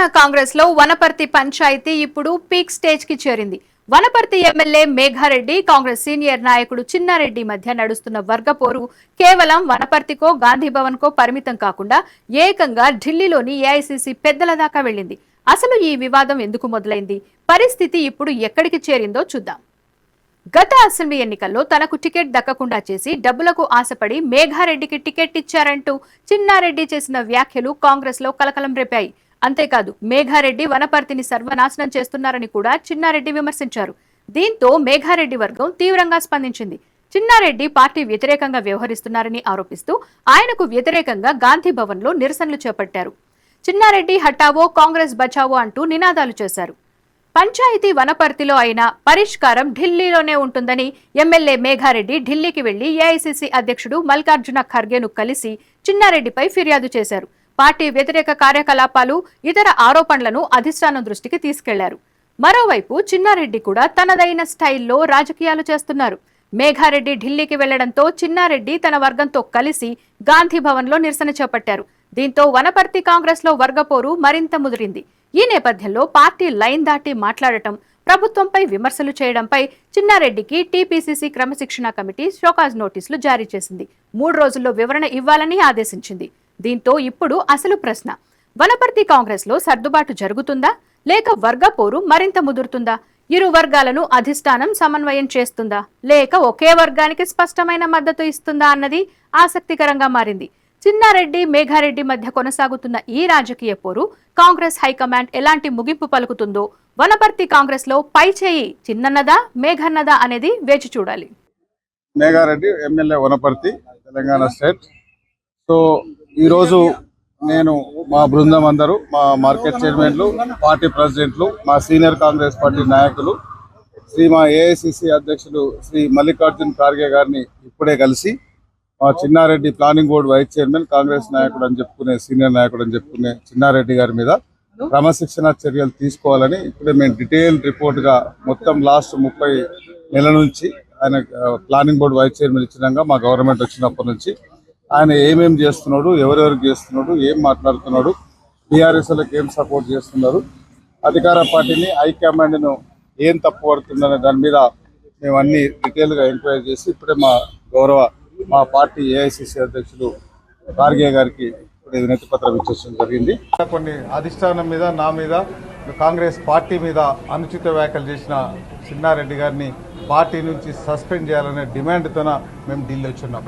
తెలంగాణ కాంగ్రెస్ లో వనపర్తి పంచాయతీ ఇప్పుడు peak stage కి చేరింది. వనపర్తి ఎమ్మెల్యే మేఘారెడ్డి, కాంగ్రెస్ సీనియర్ నాయకుడు చిన్నారెడ్డి మధ్య నడుస్తున్న వర్గపోరు కేవలం వనపర్తికో, గాంధీభవన్ కో పరిమితం కాకుండా ఏకంగా ఢిల్లీలోని ఏఐసీసీ పెద్దల దాకా వెళ్లింది. అసలు ఈ వివాదం ఎందుకు మొదలైంది, పరిస్థితి ఇప్పుడు ఎక్కడికి చేరిందో చూద్దాం. గత అసెంబ్లీ ఎన్నికల్లో తనకు టికెట్ దక్కకుండా చేసి డబ్బులకు ఆశపడి మేఘారెడ్డికి టికెట్ ఇచ్చారంటూ చిన్నారెడ్డి చేసిన వ్యాఖ్యలు కాంగ్రెస్ లో కలకలం రేపాయి. అంతేకాదు, మేఘారెడ్డి వనపర్తిని సర్వనాశనం చేస్తున్నారని కూడా చిన్నారెడ్డి విమర్శించారు. దీంతో మేఘారెడ్డి వర్గం తీవ్రంగా స్పందించింది. చిన్నారెడ్డి పార్టీ వ్యతిరేకంగా వ్యవహరిస్తున్నారని ఆరోపిస్తూ ఆయనకు వ్యతిరేకంగా గాంధీ భవన్ లో నిరసనలు చేపట్టారు. చిన్నారెడ్డి హటావో, కాంగ్రెస్ బచావో అంటూ నినాదాలు చేశారు. పంచాయతీ వనపర్తిలో అయినా పరిష్కారం ఢిల్లీలోనే ఉంటుందని ఎమ్మెల్యే మేఘారెడ్డి ఢిల్లీకి వెళ్లి ఏఐసీసీ అధ్యక్షుడు మల్లికార్జున ఖర్గేను కలిసి చిన్నారెడ్డిపై ఫిర్యాదు చేశారు. పార్టీ వ్యతిరేక కార్యకలాపాలు, ఇతర ఆరోపణలను అధిష్టానం దృష్టికి తీసుకెళ్లారు. మరోవైపు చిన్నారెడ్డి కూడా తనదైన స్టైల్లో రాజకీయాలు చేస్తున్నారు. మేఘారెడ్డి ఢిల్లీకి వెళ్లడంతో చిన్నారెడ్డి తన వర్గంతో కలిసి గాంధీ భవన్ లో నిరసన చేపట్టారు. దీంతో వనపర్తి కాంగ్రెస్ లో వర్గపోరు మరింత ముదిరింది. ఈ నేపథ్యంలో పార్టీ లైన్ దాటి మాట్లాడటం, ప్రభుత్వంపై విమర్శలు చేయడంపై చిన్నారెడ్డికి టీపీసీసీ క్రమశిక్షణ కమిటీ షోకాజ్ నోటీసులు జారీ చేసింది. 3 రోజుల్లో వివరణ ఇవ్వాలని ఆదేశించింది. దీంతో ఇప్పుడు అసలు ప్రశ్న, వనపర్తి కాంగ్రెస్ లో సర్దుబాటు జరుగుతుందా, లేక వర్గపోరు మరింత ముదురుతుందా? ఇరు వర్గాలను అధిష్టానం సమన్వయం చేస్తుందా, లేక ఒకే వర్గానికి స్పష్టమైన మద్దతు ఇస్తుందా అన్నది ఆసక్తికరంగా మారింది. చిన్నారెడ్డి, మేఘారెడ్డి మధ్య కొనసాగుతున్న ఈ రాజకీయ పోరు కాంగ్రెస్ హైకమాండ్ ఎలాంటి ముగింపు పలుకుతుందో, వనపర్తి కాంగ్రెస్ లో పై చేయి చిన్నన్నదా, మేఘన్నదా అనేది వేచి చూడాలి. Megha Reddy MLA, Wanaparthy, Telangana state. So ఈరోజు నేను, మా బృందం అందరూ, మా మార్కెట్ చైర్మన్లు, పార్టీ ప్రెసిడెంట్లు, మా సీనియర్ కాంగ్రెస్ పార్టీ నాయకులు, మా ఏఐసిసి అధ్యక్షులు శ్రీ మల్లికార్జున ఖార్గే గారిని ఇప్పుడే కలిసి మా Chinnareddy, planning board vice chairman, Congress నాయకుడు అని చెప్పుకునే, సీనియర్ నాయకుడు అని చెప్పుకునే చిన్నారెడ్డి గారి మీద క్రమశిక్షణ చర్యలు తీసుకోవాలని ఇప్పుడే మేము డీటెయిల్ రిపోర్ట్గా మొత్తం లాస్ట్ 30 నెలల నుంచి ఆయన ప్లానింగ్ బోర్డు వైస్ చైర్మన్ ఇచ్చినాక మా గవర్నమెంట్ వచ్చినప్పటి నుంచి ఆయన ఏమేమి చేస్తున్నాడు, ఎవరెవరికి చేస్తున్నాడు, ఏం మాట్లాడుతున్నాడు, టీఆర్ఎస్లకు ఏం సపోర్ట్ చేస్తున్నారు, అధికార పార్టీని, హైకమాండ్ను ఏం తప్పు పడుతుందనే దాని మీద మేము అన్ని డీటెయిల్గా ఎంక్వైరీ చేసి ఇప్పుడే మా పార్టీ ఏఐసిసి అధ్యక్షుడు ఖార్గే గారికి ఇప్పుడు వినతి పత్రం ఇచ్చేయడం జరిగింది. కొన్ని అధిష్టానం మీద, నా మీద, కాంగ్రెస్ పార్టీ మీద అనుచిత వ్యాఖ్యలు చేసిన చిన్నారెడ్డి గారిని పార్టీ నుంచి సస్పెండ్ చేయాలనే డిమాండ్తో మేము ఢిల్లీ వచ్చున్నాం.